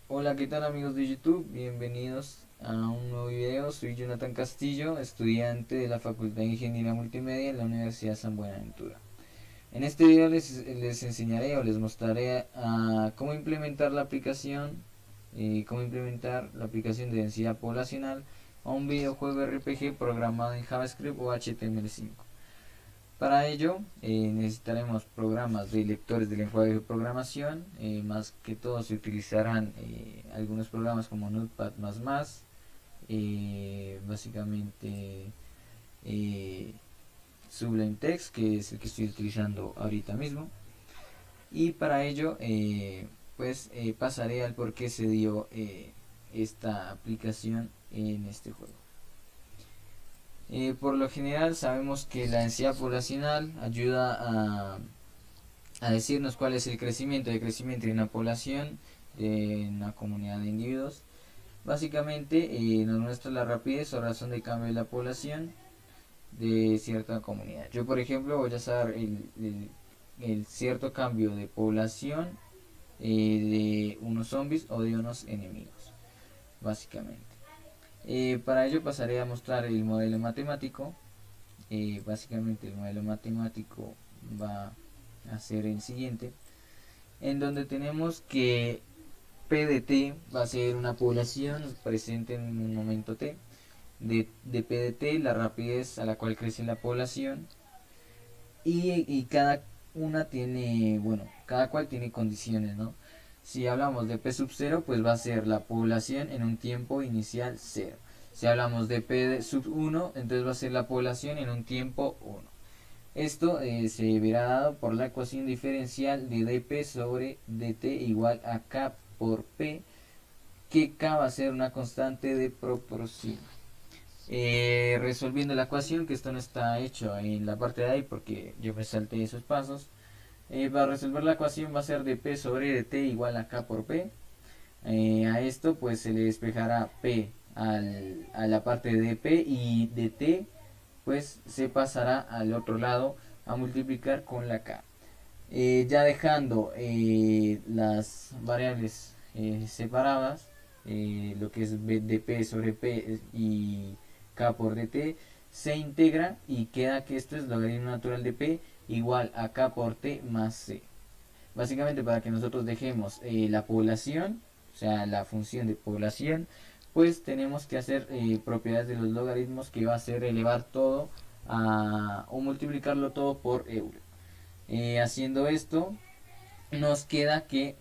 Hola, ¿qué tal amigos de YouTube? Bienvenidos a un nuevo video. Soy Jonathan Castillo, estudiante de la Facultad de Ingeniería Multimedia en la Universidad San Buenaventura. En este video les enseñaré o les mostraré cómo implementar la aplicación de densidad poblacional a un videojuego RPG programado en JavaScript o HTML5. Para ello necesitaremos programas de lectores de lenguaje de programación, más que todo se utilizarán algunos programas como Notepad++, básicamente eh, Sublime Text, que es el que estoy utilizando ahorita mismo. Y para ello pasaré al por qué se dio esta aplicación en este juego. Por lo general sabemos que la densidad poblacional ayuda a decirnos cuál es el crecimiento de una población, de una comunidad de individuos. Básicamente nos muestra la rapidez o razón de cambio de la población de cierta comunidad. Yo por ejemplo voy a saber el cierto cambio de población de unos zombies o de unos enemigos, básicamente. Para ello pasaré a mostrar el modelo matemático. Básicamente el modelo matemático va a ser el siguiente, en donde tenemos que P de t va a ser una población presente en un momento t, de P de t la rapidez a la cual crece la población, y cada cual tiene condiciones, ¿no? Si hablamos de P sub 0, pues va a ser la población en un tiempo inicial 0. Si hablamos de P sub 1, entonces va a ser la población en un tiempo 1. Esto se verá dado por la ecuación diferencial de dp sobre dt igual a k por p, que k va a ser una constante de proporción. Resolviendo la ecuación, que esto no está hecho en la parte de ahí porque yo me salté esos pasos, para resolver la ecuación va a ser dp sobre dt igual a k por p. A esto pues se le despejará p a la parte de dp, y dt pues se pasará al otro lado a multiplicar con la k. Ya dejando las variables separadas, lo que es dp sobre p y k por dt, se integra y queda que esto es logaritmo natural de p igual a k por t más c. Básicamente, para que nosotros dejemos la población, o sea, la función de población, pues tenemos que hacer propiedades de los logaritmos, que va a ser elevar todo o multiplicarlo todo por Euler. Haciendo esto, nos queda que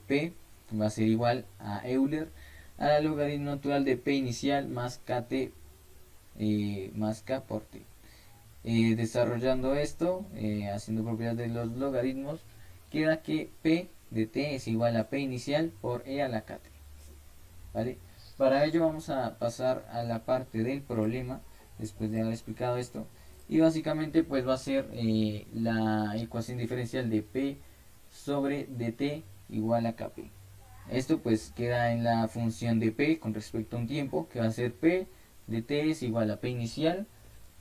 P va a ser igual a Euler a la logaritmo natural de P inicial más KT más K por T. Desarrollando esto, haciendo propiedades de los logaritmos, queda que P de T es igual a P inicial por E a la KT. ¿Vale? Para ello vamos a pasar a la parte del problema, después de haber explicado esto, y básicamente pues va a ser la ecuación diferencial de P sobre dt igual a kp. Esto pues queda en la función de P con respecto a un tiempo, que va a ser P de t es igual a P inicial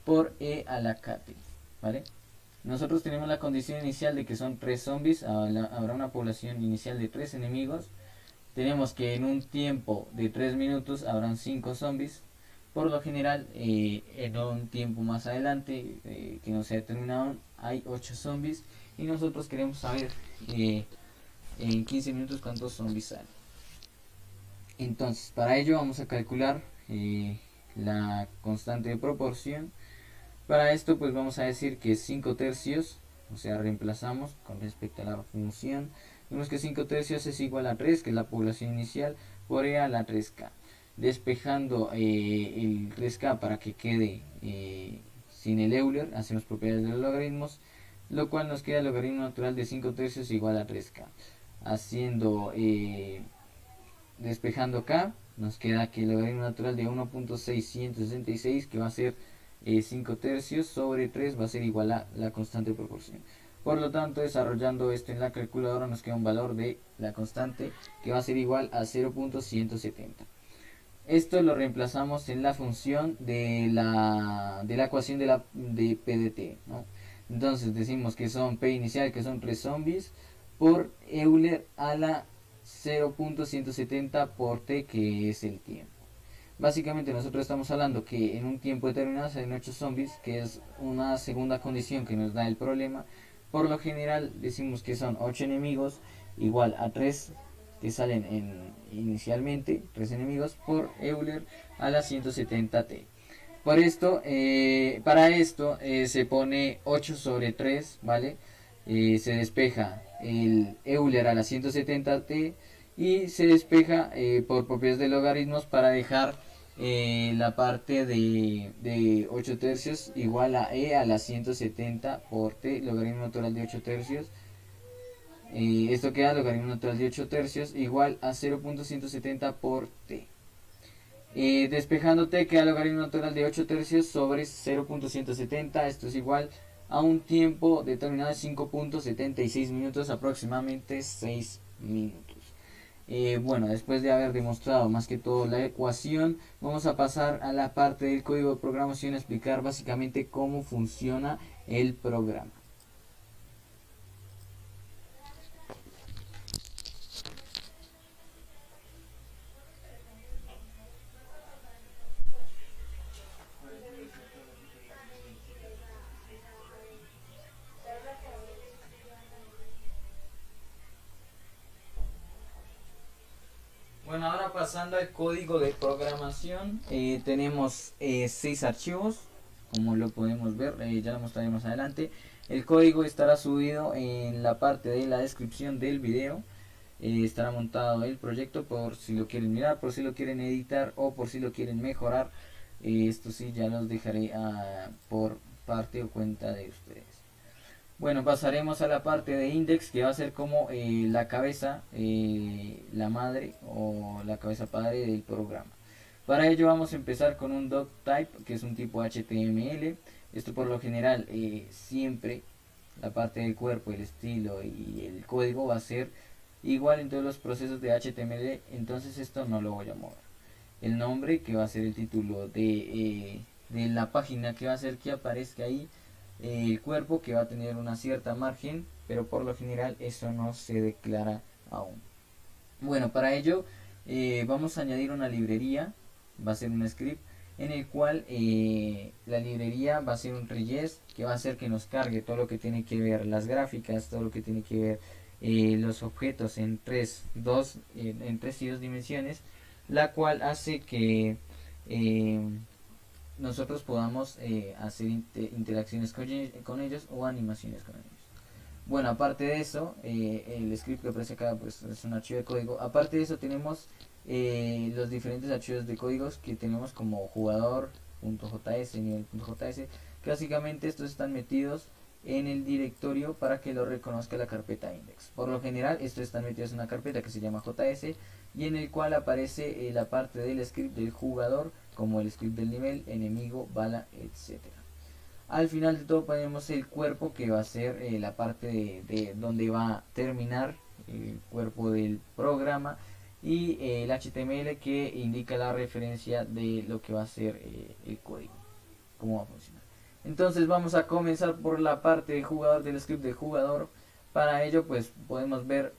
por E a la kt. ¿Vale? Nosotros tenemos la condición inicial de que son 3 zombies, habrá una población inicial de 3 enemigos. Tenemos que en un tiempo de 3 minutos habrán 5 zombies. Por lo general, en un tiempo más adelante, que no se ha determinado, hay 8 zombies. Y nosotros queremos saber en 15 minutos cuántos zombies salen. Entonces, para ello vamos a calcular la constante de proporción. Para esto, pues vamos a decir que 5 tercios, o sea, reemplazamos con respecto a la función. Vemos que 5 tercios es igual a 3, que es la población inicial, por E a la 3K. Despejando el 3K para que quede sin el Euler, hacemos propiedades de los logaritmos, lo cual nos queda el logaritmo natural de 5 tercios igual a 3K. Haciendo, despejando K, nos queda que el logaritmo natural de 1.666, que va a ser 5 tercios sobre 3, va a ser igual a la constante de proporción. Por lo tanto, desarrollando esto en la calculadora, nos queda un valor de la constante que va a ser igual a 0.170. Esto lo reemplazamos en la función de la ecuación de P de t, ¿no? Entonces decimos que son P inicial, que son 3 zombies, por Euler a la 0.170 por t, que es el tiempo. Básicamente nosotros estamos hablando que en un tiempo determinado se ven 8 zombies, que es una segunda condición que nos da el problema. Por lo general decimos que son 8 enemigos igual a 3 que salen inicialmente, 3 enemigos por Euler a la 170t. Por esto, para esto se pone 8 sobre 3, ¿vale? Se despeja el Euler a la 170t y se despeja por propiedades de logaritmos para dejar la parte de 8 tercios igual a e a la 170 por t, logaritmo natural de 8 tercios. Esto queda logaritmo natural de 8 tercios igual a 0.170 por t. Despejando t queda logaritmo natural de 8 tercios sobre 0.170. Esto es igual a un tiempo determinado de 5.76 minutos, aproximadamente 6 minutos. Bueno, después de haber demostrado más que todo la ecuación, vamos a pasar a la parte del código de programación, a explicar básicamente cómo funciona el programa. Bueno, ahora pasando al código de programación, tenemos 6 archivos, como lo podemos ver, ya lo mostraremos adelante. El código estará subido en la parte de la descripción del video. Estará montado el proyecto por si lo quieren mirar, por si lo quieren editar o por si lo quieren mejorar. Esto sí, ya los dejaré por parte o cuenta de ustedes. Bueno, pasaremos a la parte de index, que va a ser como la cabeza, la madre o la cabeza padre del programa. Para ello vamos a empezar con un doctype, que es un tipo HTML. Esto por lo general siempre la parte del cuerpo, el estilo y el código va a ser igual en todos los procesos de HTML, entonces esto no lo voy a mover. El nombre, que va a ser el título de la página, que va a ser que aparezca ahí. El cuerpo, que va a tener una cierta margen, pero por lo general eso no se declara aún. Bueno, para ello vamos a añadir una librería, va a ser un script en el cual la librería va a ser un regest, que va a hacer que nos cargue todo lo que tiene que ver las gráficas, todo lo que tiene que ver los objetos en 3 y 2 dimensiones, la cual hace que nosotros podamos hacer interacciones con ellos o animaciones con ellos. Bueno, aparte de eso, el script que aparece acá pues es un archivo de código. Aparte de eso tenemos los diferentes archivos de códigos que tenemos como jugador.js, nivel.js, que básicamente estos están metidos en el directorio para que lo reconozca la carpeta index. Por lo general estos están metidos en una carpeta que se llama JS y en el cual aparece la parte del script del jugador, como el script del nivel, enemigo, bala, etcétera. Al final de todo ponemos el cuerpo, que va a ser la parte de donde va a terminar el cuerpo del programa, y el HTML, que indica la referencia de lo que va a ser el código, cómo va a funcionar. Entonces vamos a comenzar por la parte de jugador, del script de jugador. Para ello pues podemos ver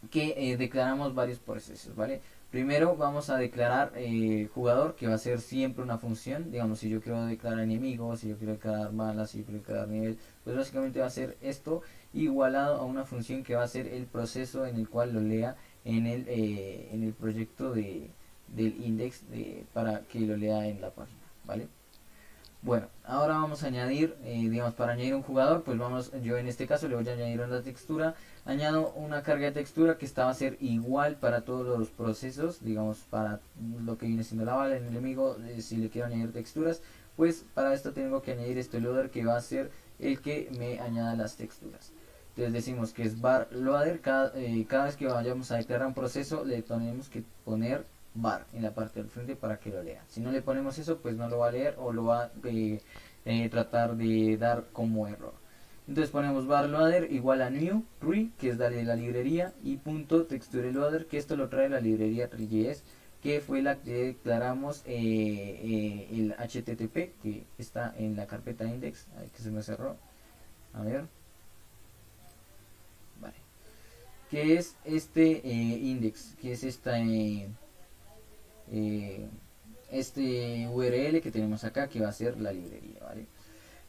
que declaramos varios procesos, ¿vale? Primero vamos a declarar jugador, que va a ser siempre una función. Digamos, si yo quiero declarar enemigos, si yo quiero declarar balas, si yo quiero declarar nivel, pues básicamente va a ser esto igualado a una función que va a ser el proceso en el cual lo lea en el proyecto del index para que lo lea en la página, ¿vale? Bueno, ahora vamos a añadir, digamos, para añadir un jugador, pues yo en este caso le voy a añadir una textura. Añado una carga de textura que esta va a ser igual para todos los procesos, digamos, para lo que viene siendo la bala, el enemigo. Si le quiero añadir texturas, pues para esto tengo que añadir este loader, que va a ser el que me añada las texturas. Entonces decimos que es var loader, cada vez que vayamos a declarar un proceso le tenemos que poner var en la parte del frente para que lo lea. Si no le ponemos eso, pues no lo va a leer o lo va a tratar de dar como error. Entonces ponemos var loader igual a new re, que es darle la librería, y punto texture loader, que esto lo trae la librería Re.js, que fue la que declaramos el http, que está en la carpeta index. Ay, que se me cerró, a ver, vale, que es este index, que es este URL que tenemos acá, que va a ser la librería, ¿vale?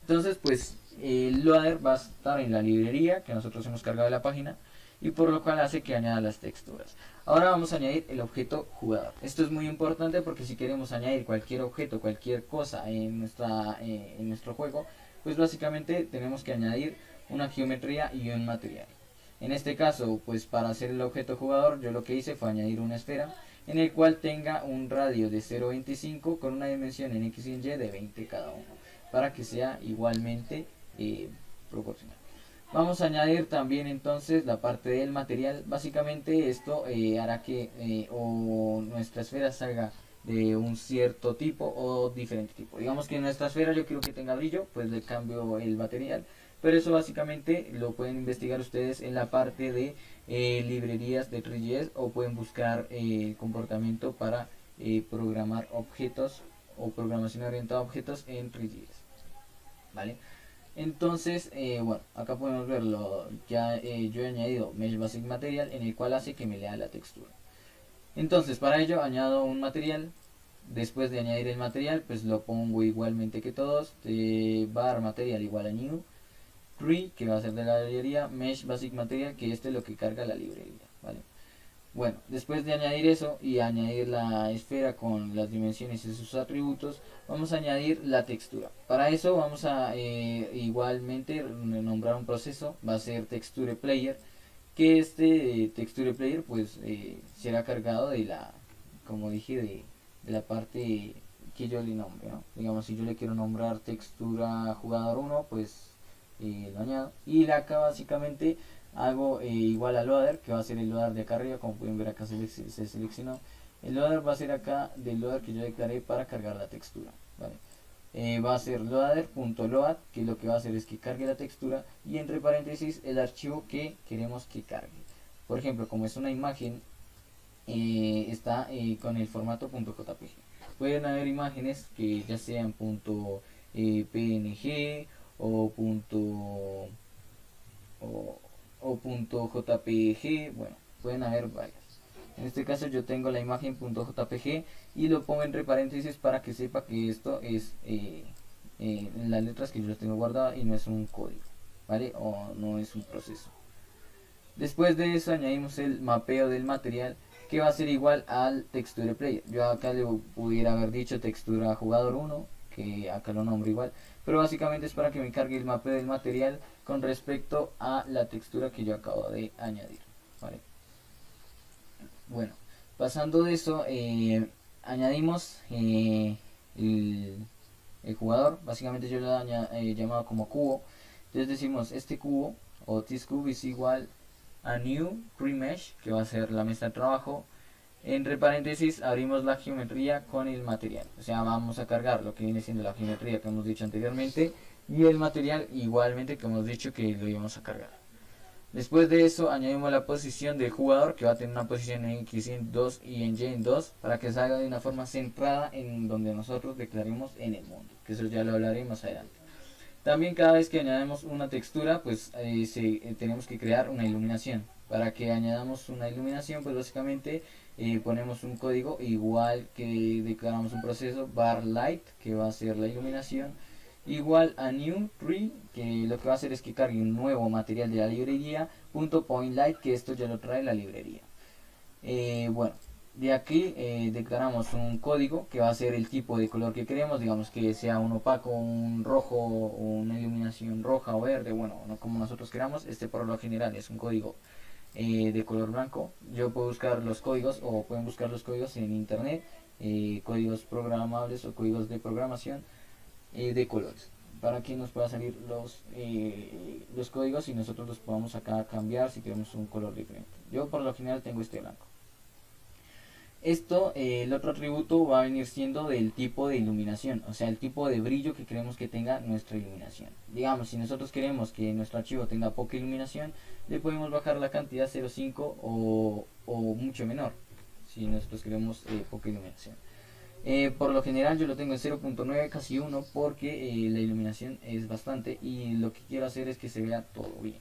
Entonces, pues el loader va a estar en la librería que nosotros hemos cargado de la página, y por lo cual hace que añada las texturas. Ahora vamos a añadir el objeto jugador. Esto es muy importante porque si queremos añadir cualquier objeto, cualquier cosa en nuestro juego, pues básicamente tenemos que añadir una geometría y un material. En este caso, pues para hacer el objeto jugador, yo lo que hice fue añadir una esfera en el cual tenga un radio de 0.25 con una dimensión en X y en Y de 20 cada uno, para que sea igualmente proporcional. Vamos a añadir también entonces la parte del material. Básicamente esto hará que o nuestra esfera salga de un cierto tipo o diferente tipo. Digamos que en nuestra esfera yo quiero que tenga brillo, pues le cambio el material. Pero eso básicamente lo pueden investigar ustedes en la parte de librerías de 3GS, o pueden buscar el comportamiento para programar objetos o programación orientada a objetos en 3GS. ¿Vale? Entonces, bueno, acá podemos verlo. Ya yo he añadido Mesh Basic Material, en el cual hace que me lea la textura. Entonces, para ello añado un material. Después de añadir el material, pues lo pongo igualmente que todos. Var material igual a new. Tree, que va a ser de la librería. Mesh Basic Material, que este es lo que carga la librería, ¿vale? Bueno, después de añadir eso y añadir la esfera con las dimensiones y sus atributos, vamos a añadir la textura. Para eso vamos a igualmente nombrar un proceso, va a ser Texture Player, que este Texture Player pues será cargado de la, como dije, de la parte que yo le nombre, ¿no? Digamos, si yo le quiero nombrar textura jugador 1, pues lo añado. Y acá básicamente hago igual a loader, que va a ser el loader de acá arriba. Como pueden ver, acá se seleccionó. El loader va a ser acá del loader que yo declaré para cargar la textura, ¿vale? Va a ser loader.load, que lo que va a hacer es que cargue la textura y entre paréntesis el archivo que queremos que cargue. Por ejemplo, como es una imagen, está con el formato .jpg. Pueden haber imágenes que ya sean .png o .jpg, bueno, pueden haber varias. En este caso yo tengo la imagen .jpg y lo pongo entre paréntesis para que sepa que esto es las letras que yo las tengo guardadas y no es un código, ¿vale? O no es un proceso. Después de eso añadimos el mapeo del material, que va a ser igual al texture player. Yo acá le pudiera haber dicho textura jugador 1, que acá lo nombro igual, pero básicamente es para que me cargue el mapeo del material con respecto a la textura que yo acabo de añadir, ¿vale? Bueno, pasando de eso, añadimos el jugador. Básicamente yo lo he llamado como cubo. Entonces decimos este cubo o this cube es igual a new pre-mesh, que va a ser la mesa de trabajo. Entre paréntesis abrimos la geometría con el material, o sea, vamos a cargar lo que viene siendo la geometría que hemos dicho anteriormente y el material igualmente que hemos dicho que lo íbamos a cargar. Después de eso añadimos la posición del jugador, que va a tener una posición en X en 2 y en Y en 2, para que salga de una forma centrada en donde nosotros declaremos en el mundo, que eso ya lo hablaré más adelante. También cada vez que añadamos una textura, pues tenemos que crear una iluminación. Para que añadamos una iluminación, pues básicamente ponemos un código igual que declaramos un proceso var light, que va a ser la iluminación, igual a new tree, que lo que va a hacer es que cargue un nuevo material de la librería, .point light, que esto ya lo trae la librería. Bueno, de aquí declaramos un código que va a ser el tipo de color que queremos, digamos que sea un opaco, un rojo, o una iluminación roja o verde, bueno, no como nosotros queramos. Este por lo general es un código de color blanco. Yo puedo buscar los códigos, o pueden buscar los códigos en internet, códigos programables o códigos de programación de colores, para que nos pueda salir los códigos y nosotros los podamos acá cambiar si queremos un color diferente. Yo por lo general tengo este blanco. Esto, el otro atributo va a venir siendo del tipo de iluminación, o sea, el tipo de brillo que queremos que tenga nuestra iluminación. Digamos, si nosotros queremos que nuestro archivo tenga poca iluminación, le podemos bajar la cantidad 0.5 o mucho menor, si nosotros queremos poca iluminación. Por lo general yo lo tengo en 0.9, casi 1, porque la iluminación es bastante y lo que quiero hacer es que se vea todo bien.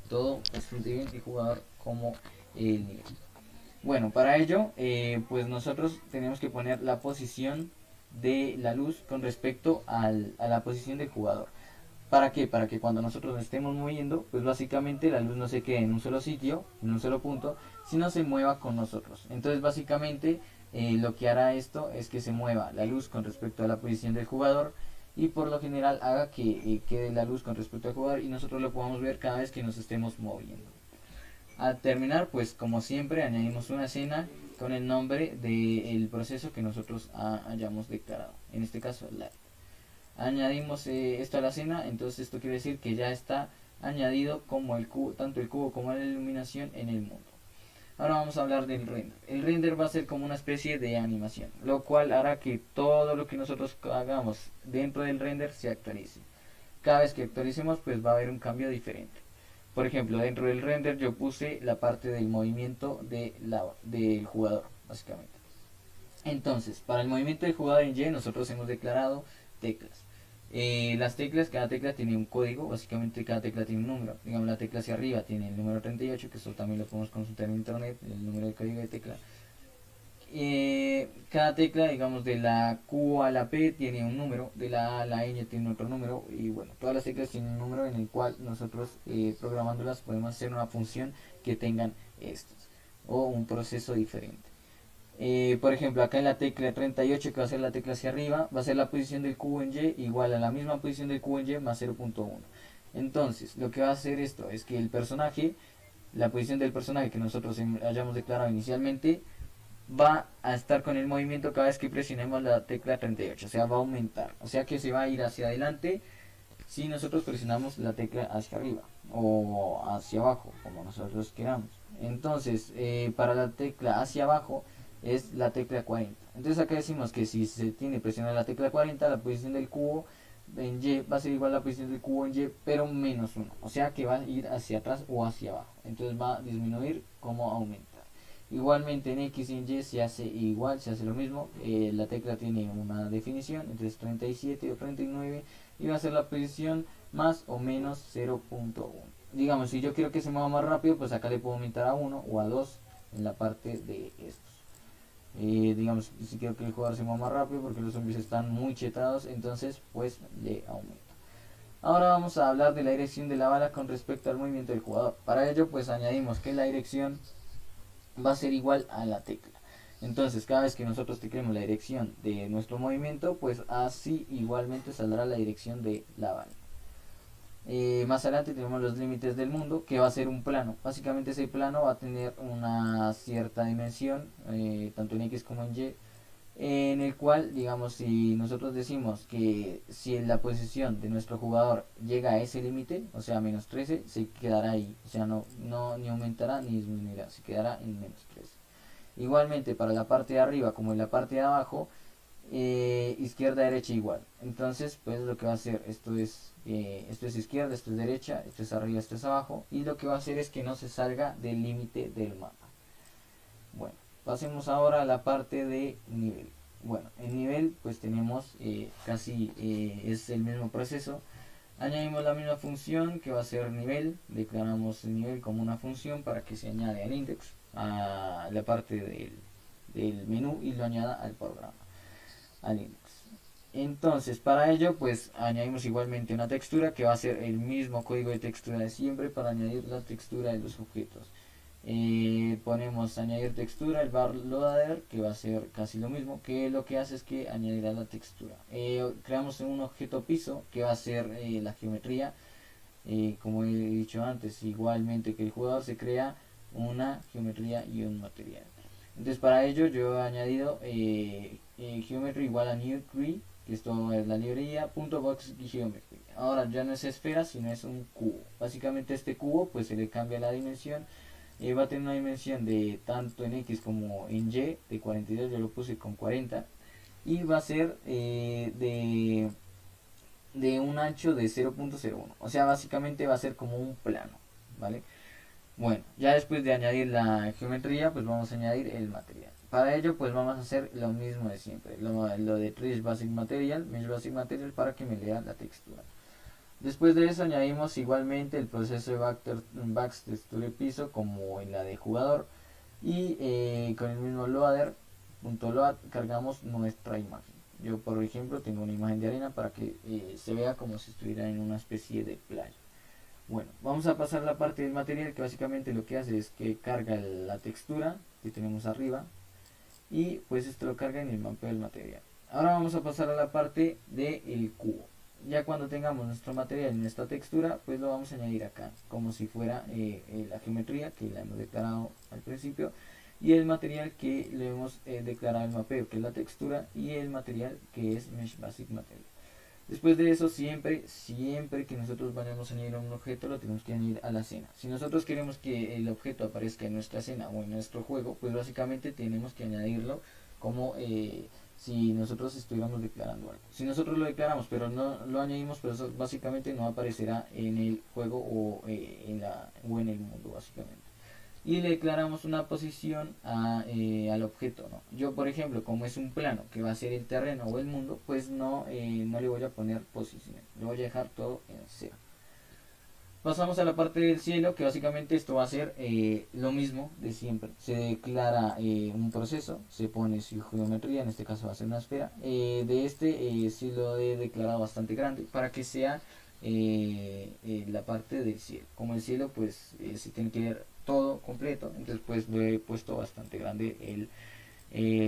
todo bastante bien, el jugador como el nivel. Bueno, para ello, pues nosotros tenemos que poner la posición de la luz con respecto a la posición del jugador. ¿Para qué? Para que cuando nosotros nos estemos moviendo, pues básicamente la luz no se quede en un solo sitio, en un solo punto, sino se mueva con nosotros. Entonces básicamente lo que hará esto es que se mueva la luz con respecto a la posición del jugador y por lo general haga que quede la luz con respecto al jugador y nosotros lo podamos ver cada vez que nos estemos moviendo. Al terminar, pues como siempre, añadimos una escena con el nombre del proceso que nosotros hayamos declarado. En este caso, live. Añadimos esto a la escena, entonces esto quiere decir que ya está añadido como el cubo, tanto el cubo como la iluminación en el mundo. Ahora vamos a hablar del render. El render va a ser como una especie de animación, lo cual hará que todo lo que nosotros hagamos dentro del render se actualice. Cada vez que actualicemos, pues va a haber un cambio diferente. Por ejemplo, dentro del render yo puse la parte del movimiento del jugador, básicamente. Entonces, para el movimiento del jugador en Y, nosotros hemos declarado teclas. Las teclas, cada tecla tiene un código, básicamente cada tecla tiene un número. Digamos, la tecla hacia arriba tiene el número 38, que eso también lo podemos consultar en internet, el número de código de tecla. Cada tecla, digamos, de la Q a la P tiene un número, de la A a la Ñ tiene otro número, y bueno, todas las teclas tienen un número en el cual nosotros programándolas podemos hacer una función que tengan estos, o un proceso diferente. Por ejemplo, acá en la tecla 38, que va a ser la tecla hacia arriba, va a ser la posición del cubo en Y igual a la misma posición del cubo en Y más 0.1. Entonces, lo que va a hacer esto es que el personaje, la posición del personaje que nosotros hayamos declarado inicialmente, va a estar con el movimiento cada vez que presionemos la tecla 38, o sea, va a aumentar, o sea que se va a ir hacia adelante si nosotros presionamos la tecla hacia arriba o hacia abajo, como nosotros queramos. Entonces, para la tecla hacia abajo es la tecla 40. Entonces acá decimos que si se tiene presionada la tecla 40, la posición del cubo en Y va a ser igual a la posición del cubo en Y, pero menos 1. O sea que va a ir hacia atrás o hacia abajo. Entonces va a disminuir como aumenta. Igualmente en X y en Y se hace igual, se hace lo mismo. La tecla tiene una definición, entonces 37 o 39 y va a ser la posición más o menos 0.1. Digamos, si yo quiero que se mueva más rápido, pues acá le puedo aumentar a 1 o a 2 en la parte de estos. Digamos, si quiero que el jugador se mueva más rápido porque los zombies están muy chetados, entonces pues le aumento. Ahora vamos a hablar de la dirección de la bala con respecto al movimiento del jugador. Para ello pues añadimos que la dirección va a ser igual a la tecla. Entonces cada vez que nosotros teclemos la dirección de nuestro movimiento, pues así igualmente saldrá la dirección de la bala. Más adelante tenemos los límites del mundo, que va a ser un plano. Básicamente ese plano va a tener una cierta dimensión, tanto en X como en Y, en el cual, digamos, si nosotros decimos que si la posición de nuestro jugador llega a ese límite, o sea, menos 13, se quedará ahí. O sea, no ni aumentará ni disminuirá, se quedará en menos 13. Igualmente, para la parte de arriba como en la parte de abajo, izquierda, derecha igual. Entonces, pues lo que va a hacer, esto es izquierda, esto es derecha, esto es arriba, esto es abajo. Y lo que va a hacer es que no se salga del límite del mapa. Bueno, pasemos ahora a la parte de nivel. Bueno, en nivel pues tenemos casi es el mismo proceso. Añadimos la misma función que va a ser nivel. Declaramos el nivel como una función para que se añade al index, a la parte del menú y lo añada al programa, al index. Entonces, para ello, pues añadimos igualmente una textura que va a ser el mismo código de textura de siempre para añadir la textura de los objetos. Ponemos añadir textura, el bar loader, que va a ser casi lo mismo, que lo que hace es que añadirá la textura. Creamos un objeto piso que va a ser la geometría, como he dicho antes, igualmente que el jugador se crea una geometría y un material. Entonces para ello yo he añadido geometry igual a new tree, que esto es la librería, .box geometry. Ahora ya no es esfera, sino es un cubo. Básicamente este cubo pues se le cambia la dimensión. Va a tener una dimensión de tanto en X como en Y de 42, yo lo puse con 40, y va a ser de un ancho de 0.01, o sea básicamente va a ser como un plano, ¿vale? Bueno, ya después de añadir la geometría, pues vamos a añadir el material. Para ello, pues vamos a hacer lo mismo de siempre, lo de Mesh Basic Material para que me lea la textura. Después de eso añadimos igualmente el proceso de backstexture piso como en la de jugador y con el mismo loader.load cargamos nuestra imagen. Yo por ejemplo tengo una imagen de arena para que se vea como si estuviera en una especie de playa. Bueno, vamos a pasar a la parte del material, que básicamente lo que hace es que carga la textura que tenemos arriba y pues esto lo carga en el mapeo del material. Ahora vamos a pasar a la parte del cubo. Ya cuando tengamos nuestro material en esta textura, pues lo vamos a añadir acá, como si fuera la geometría que la hemos declarado al principio, y el material que le hemos declarado el mapeo, que es la textura, y el material que es Mesh Basic Material. Después de eso, siempre que nosotros vayamos a añadir un objeto, lo tenemos que añadir a la escena. Si nosotros queremos que el objeto aparezca en nuestra escena o en nuestro juego, pues básicamente tenemos que añadirlo como si nosotros estuviéramos declarando algo. Si nosotros lo declaramos pero no lo añadimos, pues eso básicamente no aparecerá en el juego o en el mundo básicamente. Y le declaramos una posición al objeto, ¿no? Yo por ejemplo, como es un plano que va a ser el terreno o el mundo, pues no le voy a poner posición, le voy a dejar todo en cero. Pasamos a la parte del cielo, que básicamente esto va a ser lo mismo de siempre. Se declara un proceso, se pone su geometría, en este caso va a ser una esfera. Sí lo he declarado bastante grande para que sea la parte del cielo. Como el cielo pues se tiene que ver todo completo, entonces pues lo he puesto bastante grande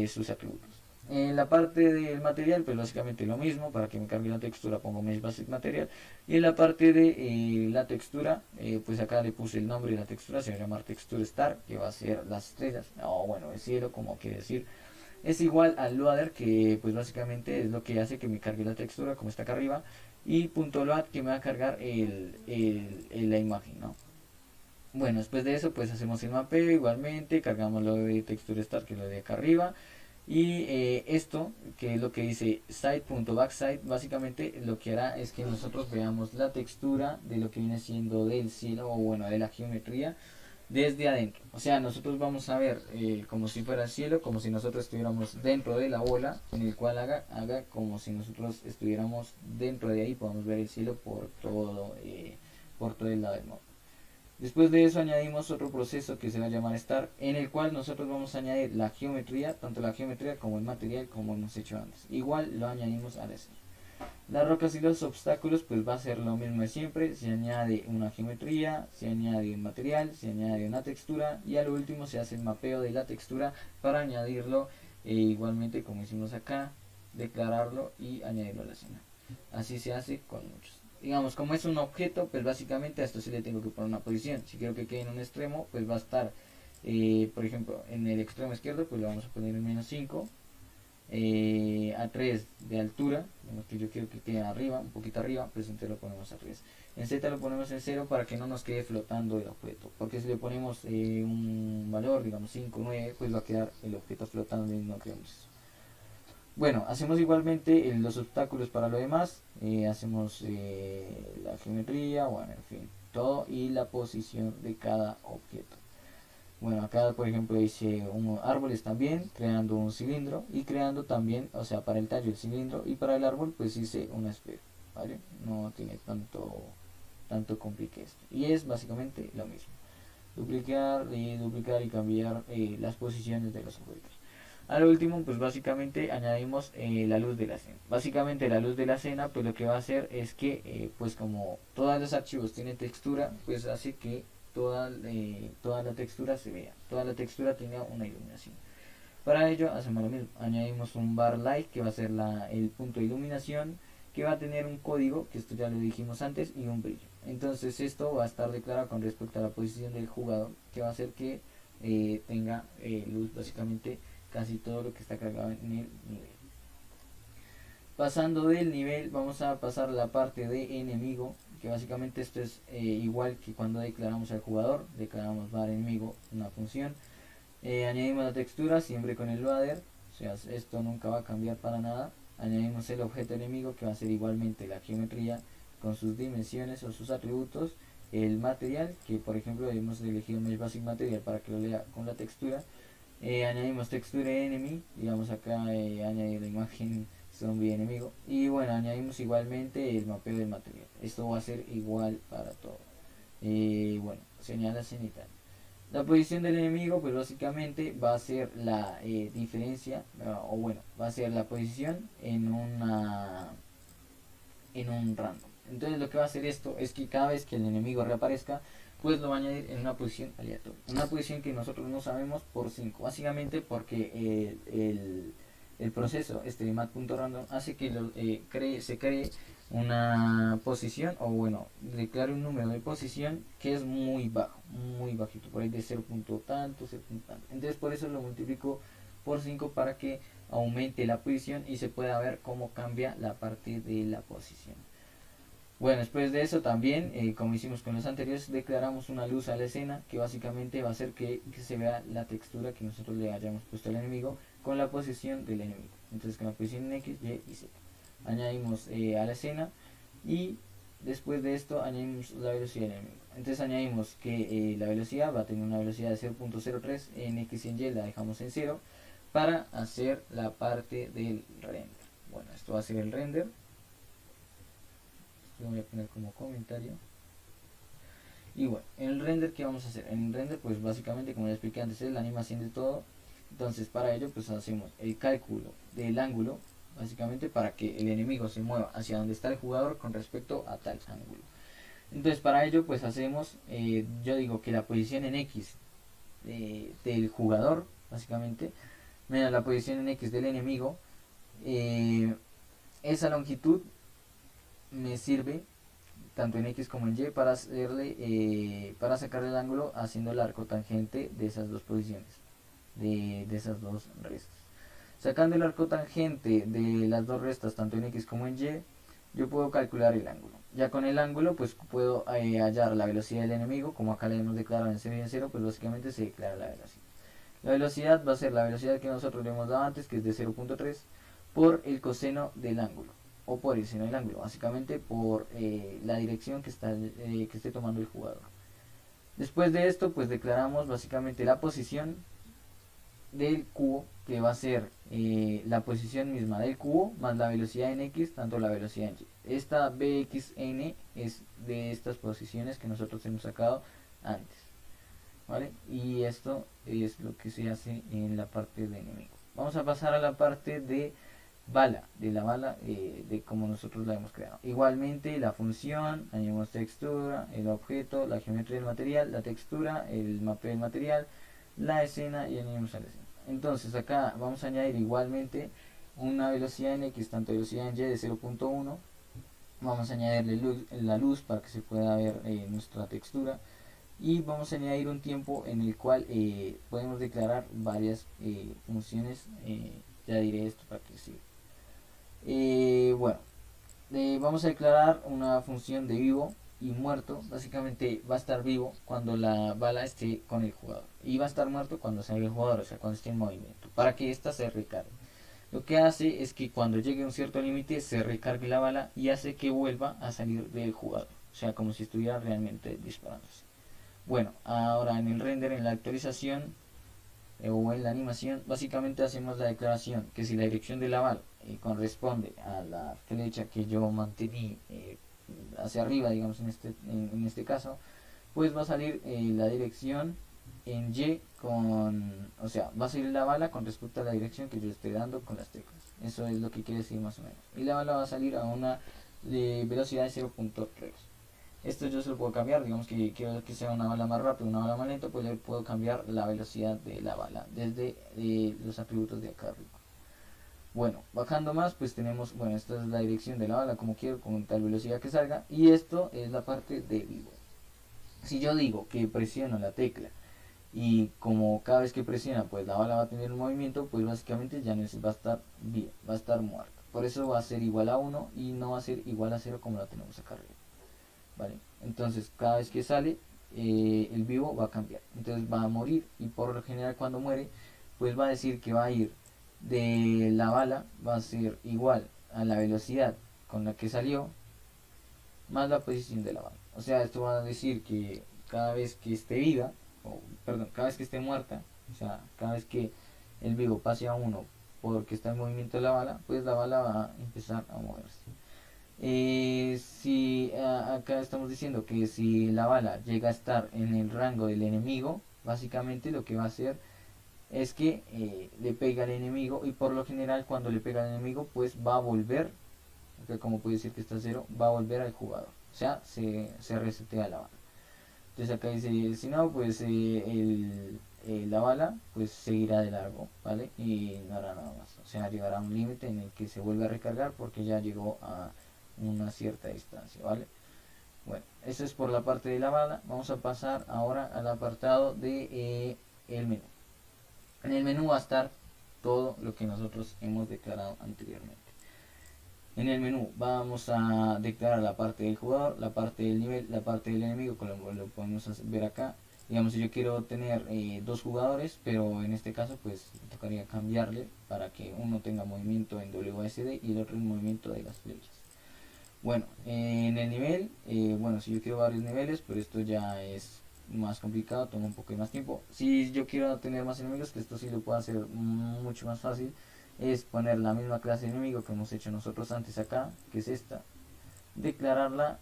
sus atributos. En la parte del material, pues básicamente lo mismo, para que me cambie la textura pongo Mesh Basic Material. Y en la parte de la textura, pues acá le puse el nombre de la textura, se va a llamar Texture Star, que va a ser las estrellas, o bueno, el cielo, como quiere decir. Es igual al loader, que pues básicamente es lo que hace que me cargue la textura, como está acá arriba. Y .load, que me va a cargar la imagen, ¿no? Bueno, después de eso pues hacemos el mapeo igualmente, cargamos lo de Texture Star, que es lo de acá arriba. Y esto, que es lo que dice side.backside, básicamente lo que hará es que nosotros veamos la textura de lo que viene siendo del cielo, o bueno, de la geometría, desde adentro. O sea, nosotros vamos a ver como si fuera el cielo, como si nosotros estuviéramos dentro de la bola, en el cual haga como si nosotros estuviéramos dentro de ahí, podamos ver el cielo por todo el lado del mapa. Después de eso añadimos otro proceso que se va a llamar Star, en el cual nosotros vamos a añadir la geometría, tanto la geometría como el material, como hemos hecho antes. Igual lo añadimos a la escena. Las rocas y los obstáculos pues va a ser lo mismo de siempre, se añade una geometría, se añade un material, se añade una textura y a lo último se hace el mapeo de la textura para añadirlo igualmente como hicimos acá, declararlo y añadirlo a la escena. Así se hace con muchos. Digamos, como es un objeto, pues básicamente a esto sí le tengo que poner una posición. Si quiero que quede en un extremo, pues va a estar, por ejemplo, en el extremo izquierdo, pues lo vamos a poner en -5. A 3 de altura, que yo quiero que quede arriba, un poquito arriba, pues entonces lo ponemos a 3. En Z lo ponemos en 0 para que no nos quede flotando el objeto, porque si le ponemos un valor, digamos 5, 9, pues va a quedar el objeto flotando y no queremos eso. Bueno, hacemos igualmente los obstáculos para lo demás, hacemos la geometría, bueno, en fin, todo y la posición de cada objeto. Bueno, acá por ejemplo hice unos árboles también, creando un cilindro y creando también, o sea, para el tallo el cilindro y para el árbol pues hice una esfera, ¿vale? No tiene tanto complique esto. Y es básicamente lo mismo. Duplicar y cambiar las posiciones de los objetos. Al último, pues básicamente añadimos la luz de la escena. Básicamente la luz de la escena, pues lo que va a hacer es que, pues como todos los archivos tienen textura, pues hace que toda la textura se vea. Toda la textura tenga una iluminación. Para ello hacemos lo mismo. Añadimos un bar light, que va a ser el punto de iluminación, que va a tener un código, que esto ya lo dijimos antes, y un brillo. Entonces esto va a estar declarado con respecto a la posición del jugador, que va a hacer que tenga luz básicamente casi todo lo que está cargado en el nivel. Pasando del nivel, vamos a pasar a la parte de enemigo, que básicamente esto es igual que cuando declaramos al jugador. Declaramos var enemigo, una función, añadimos la textura siempre con el loader, o sea, esto nunca va a cambiar para nada. Añadimos el objeto enemigo, que va a ser igualmente la geometría con sus dimensiones o sus atributos, el material, que por ejemplo hemos elegido Mesh Basic Material para que lo lea con la textura. Añadimos texture enemy, digamos acá añadir la imagen zombie enemigo. Y bueno, añadimos igualmente el mapeo del material. Esto va a ser igual para todo. Bueno, señala cenital. La posición del enemigo pues básicamente va a ser la diferencia, o bueno, va a ser la posición en un random. Entonces lo que va a hacer esto es que cada vez que el enemigo reaparezca, pues lo va a añadir en una posición aleatoria. Una posición que nosotros no sabemos por 5. Básicamente porque el proceso este de mat.random hace que se cree una posición, o bueno, declare un número de posición que es muy bajo, muy bajito, por ahí de 0. Tanto, 0. Tanto. Entonces por eso lo multiplico por 5 para que aumente la posición y se pueda ver cómo cambia la parte de la posición. Bueno, después de eso también, como hicimos con los anteriores, declaramos una luz a la escena que básicamente va a hacer que se vea la textura que nosotros le hayamos puesto al enemigo con la posición del enemigo. Entonces con la posición en X, Y y Z. Añadimos a la escena y después de esto añadimos la velocidad del enemigo. Entonces añadimos que la velocidad va a tener una velocidad de 0.03, en X y en Y la dejamos en 0 para hacer la parte del render. Bueno, esto va a ser el render. Lo voy a poner como comentario. Y bueno, en el render, ¿qué vamos a hacer? En el render, pues básicamente, como les expliqué antes, es la animación de todo. Entonces para ello pues hacemos el cálculo del ángulo, básicamente para que el enemigo se mueva hacia donde está el jugador con respecto a tal ángulo. Entonces para ello pues hacemos, yo digo que la posición en X del jugador, básicamente, menos la posición en X del enemigo, esa longitud me sirve tanto en X como en Y para hacerle para sacar el ángulo haciendo el arco tangente de esas dos posiciones, de esas dos restas. Sacando el arco tangente de las dos restas tanto en X como en Y, yo puedo calcular el ángulo. Ya con el ángulo pues puedo hallar la velocidad del enemigo, como acá le hemos declarado en 0 y en 0, pues básicamente se declara la velocidad. La velocidad va a ser la velocidad que nosotros le hemos dado antes, que es de 0.3, por el coseno del ángulo, o por el seno del ángulo, básicamente por la dirección que esté tomando el jugador. Después de esto pues declaramos básicamente la posición del cubo, que va a ser la posición misma del cubo más la velocidad en X, tanto la velocidad en Y. Esta BXN es de estas posiciones que nosotros hemos sacado antes, ¿vale? Y esto es lo que se hace en la parte de enemigo. Vamos a pasar a la parte de bala, de como nosotros la hemos creado. Igualmente la función, añadimos textura, el objeto, la geometría del material, la textura, el mapeo del material, la escena y añadimos a la escena. Entonces acá vamos a añadir igualmente una velocidad en X, tanto velocidad en Y de 0.1. Vamos a añadirle la luz para que se pueda ver nuestra textura. Y vamos a añadir un tiempo en el cual podemos declarar varias funciones. Ya diré esto para que sirva. Bueno, vamos a declarar una función de vivo y muerto. Básicamente va a estar vivo cuando la bala esté con el jugador y va a estar muerto cuando salga el jugador, o sea cuando esté en movimiento, para que ésta se recargue. Lo que hace es que cuando llegue a un cierto límite se recargue la bala y hace que vuelva a salir del jugador, o sea como si estuviera realmente disparándose. Bueno, ahora en el render, en la actualización o en la animación, básicamente hacemos la declaración que si la dirección de la bala corresponde a la flecha que yo mantení hacia arriba, digamos en este caso, pues va a salir la dirección en Y o sea, va a salir la bala con respecto a la dirección que yo esté dando con las teclas. Eso es lo que quiere decir más o menos. Y la bala va a salir a una velocidad de 0.3. Esto yo se lo puedo cambiar, digamos que quiero que sea una bala más rápida, una bala más lenta, pues le puedo cambiar la velocidad de la bala desde los atributos de acá arriba. Bueno, bajando más, pues tenemos, bueno, esta es la dirección de la bala, como quiero, con tal velocidad que salga, y esto es la parte de vivo. Si yo digo que presiono la tecla y como cada vez que presiona, pues la bala va a tener un movimiento, pues básicamente ya no va a estar bien, va a estar muerta. Por eso va a ser igual a 1 y no va a ser igual a 0 como la tenemos acá arriba. ¿Vale? Entonces cada vez que sale el vivo va a cambiar, entonces va a morir y por lo general cuando muere pues va a decir que va a ir de la bala, va a ser igual a la velocidad con la que salió más la posición de la bala. O sea, esto va a decir que cada vez que esté viva, o perdón, cada vez que esté muerta, o sea, cada vez que el vivo pase a 1 porque está en movimiento la bala, pues la bala va a empezar a moverse. Si acá estamos diciendo que si la bala llega a estar en el rango del enemigo, básicamente lo que va a hacer es que le pega al enemigo, y por lo general cuando le pega al enemigo pues va a volver, acá como puede decir que está cero, va a volver al jugador, o sea, se resetea la bala. Entonces acá dice, si no, pues la bala pues seguirá de largo, ¿vale? Y no hará nada más. O sea, llegará a un límite en el que se vuelve a recargar porque ya llegó a una cierta distancia, ¿vale? Bueno, eso es por la parte de la bala. Vamos a pasar ahora al apartado de el menú. En el menú va a estar todo lo que nosotros hemos declarado anteriormente. En el menú vamos a declarar la parte del jugador, la parte del nivel, la parte del enemigo, como lo podemos ver acá. Digamos, si yo quiero tener dos jugadores, pero en este caso pues tocaría cambiarle para que uno tenga movimiento en WSD y el otro en movimiento de las flechas. Bueno, en el nivel, bueno, si yo quiero varios niveles, pero esto ya es más complicado, toma un poco más tiempo. Si yo quiero tener más enemigos, que esto sí lo puedo hacer mucho más fácil, es poner la misma clase de enemigo que hemos hecho nosotros antes acá, que es esta, declararla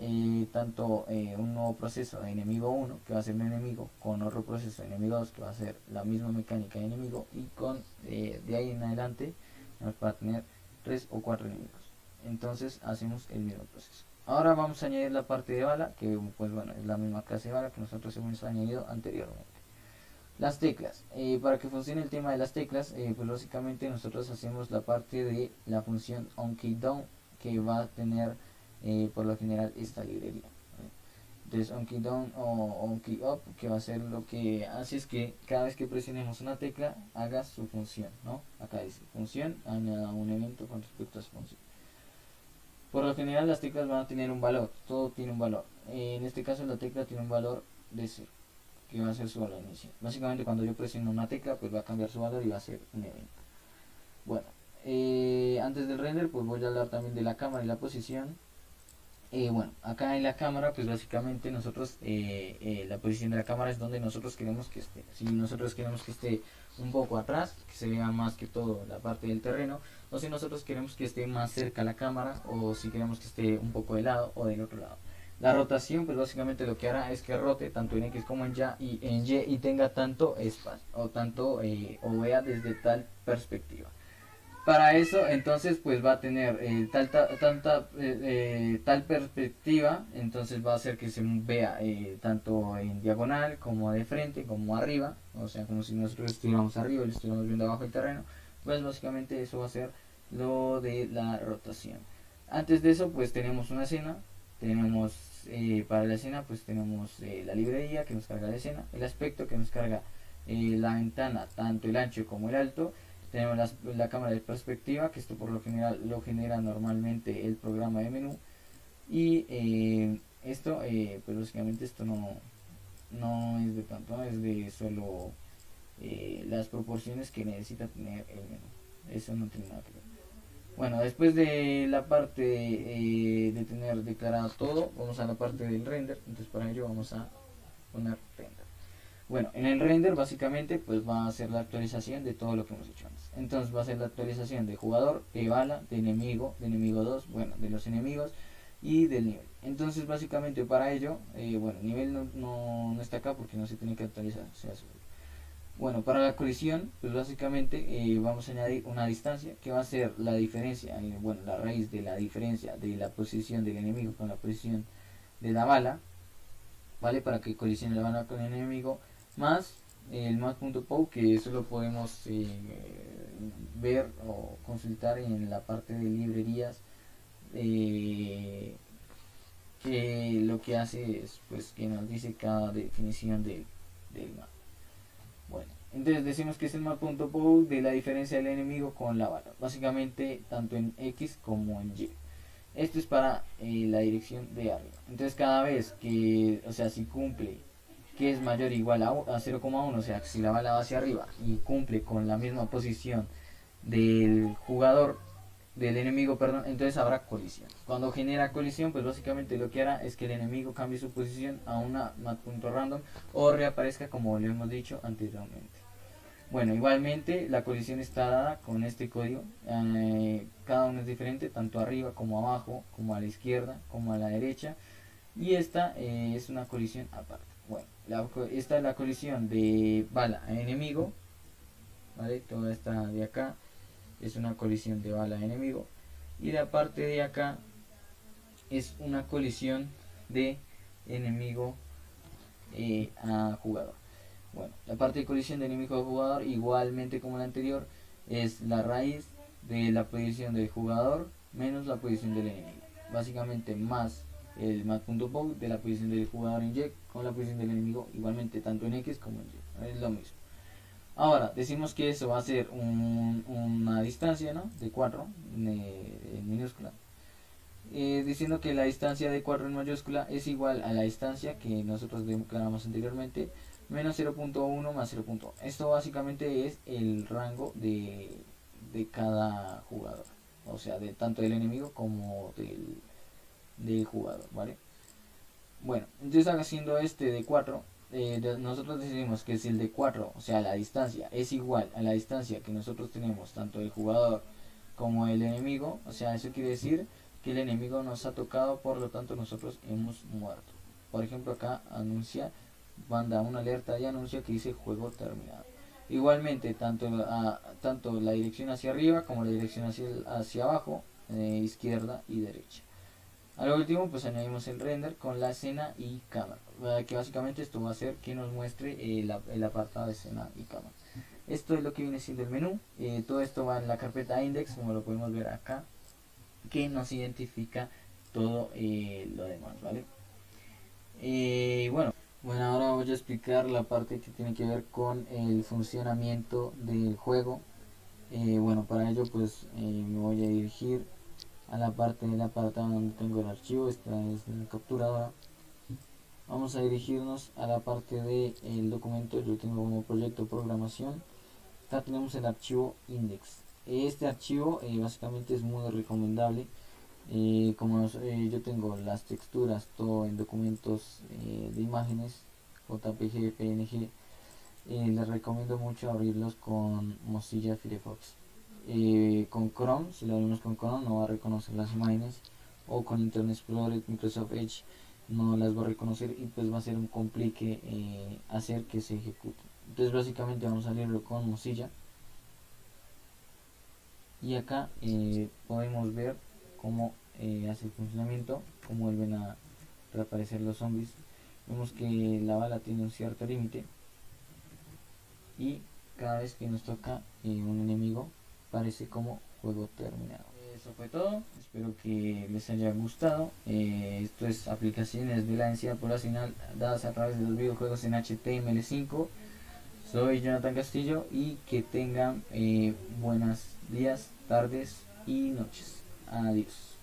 tanto un nuevo proceso de enemigo 1, que va a ser un enemigo, con otro proceso de enemigo 2, que va a ser la misma mecánica de enemigo, y con de ahí en adelante para tener 3 o 4 enemigos. Entonces hacemos el mismo proceso. Ahora vamos a añadir la parte de bala, que pues bueno, es la misma clase de bala que nosotros hemos añadido anteriormente. Las teclas, para que funcione el tema de las teclas, pues básicamente nosotros hacemos la parte de la función onKeyDown, que va a tener por lo general esta librería. Entonces onKeyDown o onKeyUp, que va a ser lo que hace es que cada vez que presionemos una tecla haga su función, ¿no? Acá dice función, añada un evento con respecto a su función. Por lo general las teclas van a tener un valor, todo tiene un valor. En este caso la tecla tiene un valor de 0, que va a ser su valor inicial. Básicamente cuando yo presiono una tecla pues va a cambiar su valor y va a ser un evento. Bueno, antes del render pues voy a hablar también de la cámara y la posición. Bueno, acá en la cámara pues básicamente nosotros la posición de la cámara es donde nosotros queremos que esté. Si nosotros queremos que esté un poco atrás, que se vea más que todo la parte del terreno, o si nosotros queremos que esté más cerca a la cámara, o si queremos que esté un poco de lado o del otro lado. La rotación pues básicamente lo que hará es que rote tanto en X como en Y, y tenga tanto espacio o tanto o vea desde tal perspectiva. Para eso entonces pues va a tener tal perspectiva, entonces va a hacer que se vea tanto en diagonal como de frente como arriba, o sea como si nosotros estuviéramos arriba y lo estuviéramos viendo abajo el terreno. Pues básicamente eso va a ser lo de la rotación. Antes de eso pues tenemos una escena, tenemos para la escena pues tenemos la librería que nos carga la escena, el aspecto que nos carga la ventana, tanto el ancho como el alto. Tenemos la cámara de perspectiva, que esto por lo general lo genera normalmente el programa de menú. Y esto, pues básicamente esto no es de tanto, es de solo las proporciones que necesita tener el menú. Eso no tiene nada que ver. Bueno, después de la parte de tener declarado todo, vamos a la parte del render. Entonces para ello vamos a poner render. Bueno, en el render básicamente pues va a hacer la actualización de todo lo que hemos hecho antes. Entonces va a ser la actualización de jugador, de bala, de enemigo 2, bueno, de los enemigos y del nivel. Entonces básicamente para ello, bueno, nivel no está acá porque no se tiene que actualizar, se hace. Bueno, para la colisión, pues básicamente vamos a añadir una distancia que va a ser la diferencia, bueno, la raíz de la diferencia de la posición del enemigo con la posición de la bala, ¿vale? Para que colisione la bala con el enemigo, más el mat.pow, que eso lo podemos ver o consultar en la parte de librerías, que lo que hace es pues que nos dice cada definición del map. Bueno, entonces decimos que es el map.pow de la diferencia del enemigo con la bala, básicamente tanto en X como en Y. Esto es para la dirección de arriba. Entonces cada vez que, o sea, si cumple que es mayor o igual a 0,1, o sea, si la bala va hacia arriba y cumple con la misma posición del jugador, del enemigo, perdón, entonces habrá colisión. Cuando genera colisión, pues básicamente lo que hará es que el enemigo cambie su posición a una mat.random o reaparezca como lo hemos dicho anteriormente. Bueno, igualmente la colisión está dada con este código. Cada uno es diferente, tanto arriba como abajo, como a la izquierda, como a la derecha. Y esta es una colisión aparte. Bueno, esta es la colisión de bala a enemigo. ¿Vale? Toda esta de acá es una colisión de bala a enemigo. Y la parte de acá es una colisión de enemigo a jugador. Bueno, la parte de colisión de enemigo a jugador, igualmente como la anterior, es la raíz de la posición del jugador menos la posición del enemigo. Básicamente más el mat.pow de la posición del jugador en Y con la posición del enemigo, igualmente tanto en X como en Y. Es lo mismo. Ahora, decimos que eso va a ser una distancia, ¿no? De 4 en minúscula. Diciendo que la distancia de 4 en mayúscula es igual a la distancia que nosotros declaramos anteriormente, menos 0.1 más 0.1. Esto básicamente es el rango de cada jugador, o sea, de tanto del enemigo como del jugador, ¿vale? Bueno, entonces haciendo este de 4, nosotros decidimos que si el de 4, o sea, la distancia es igual a la distancia que nosotros tenemos tanto del jugador como el enemigo, o sea, eso quiere decir que el enemigo nos ha tocado, por lo tanto nosotros hemos muerto. Por ejemplo, acá anuncia, manda una alerta y anuncia que dice juego terminado. Igualmente, tanto la dirección hacia arriba como la dirección hacia abajo, izquierda y derecha. A lo último, pues añadimos el render con la escena y cámara, que básicamente esto va a hacer que nos muestre el apartado de escena y cámara. Esto es lo que viene siendo el menú. Todo esto va en la carpeta index, como lo podemos ver acá, que nos identifica todo lo demás, ¿vale? Bueno, ahora voy a explicar la parte que tiene que ver con el funcionamiento del juego. Bueno, para ello pues me voy a dirigir a la parte del apartado donde tengo el archivo. Esta es la capturadora. Vamos a dirigirnos a la parte del documento. Yo tengo como proyecto programación. Acá tenemos el archivo index. Este archivo básicamente es muy recomendable. Como yo tengo las texturas todo en documentos de imágenes, JPG, PNG, les recomiendo mucho abrirlos con Mozilla Firefox. Con Chrome, si lo abrimos con Chrome, no va a reconocer las imágenes, o con Internet Explorer, Microsoft Edge, no las va a reconocer y pues va a ser un complique hacer que se ejecute. Entonces básicamente vamos a abrirlo con Mozilla y acá podemos ver cómo hace el funcionamiento, cómo vuelven a reaparecer los zombies. Vemos que la bala tiene un cierto límite y cada vez que nos toca un enemigo parece como juego terminado. Eso fue todo, espero que les haya gustado. Esto es aplicaciones de la densidad poblacional dadas a través de los videojuegos en HTML5. Soy Jonathan Castillo y que tengan buenos días, tardes y noches. Adiós.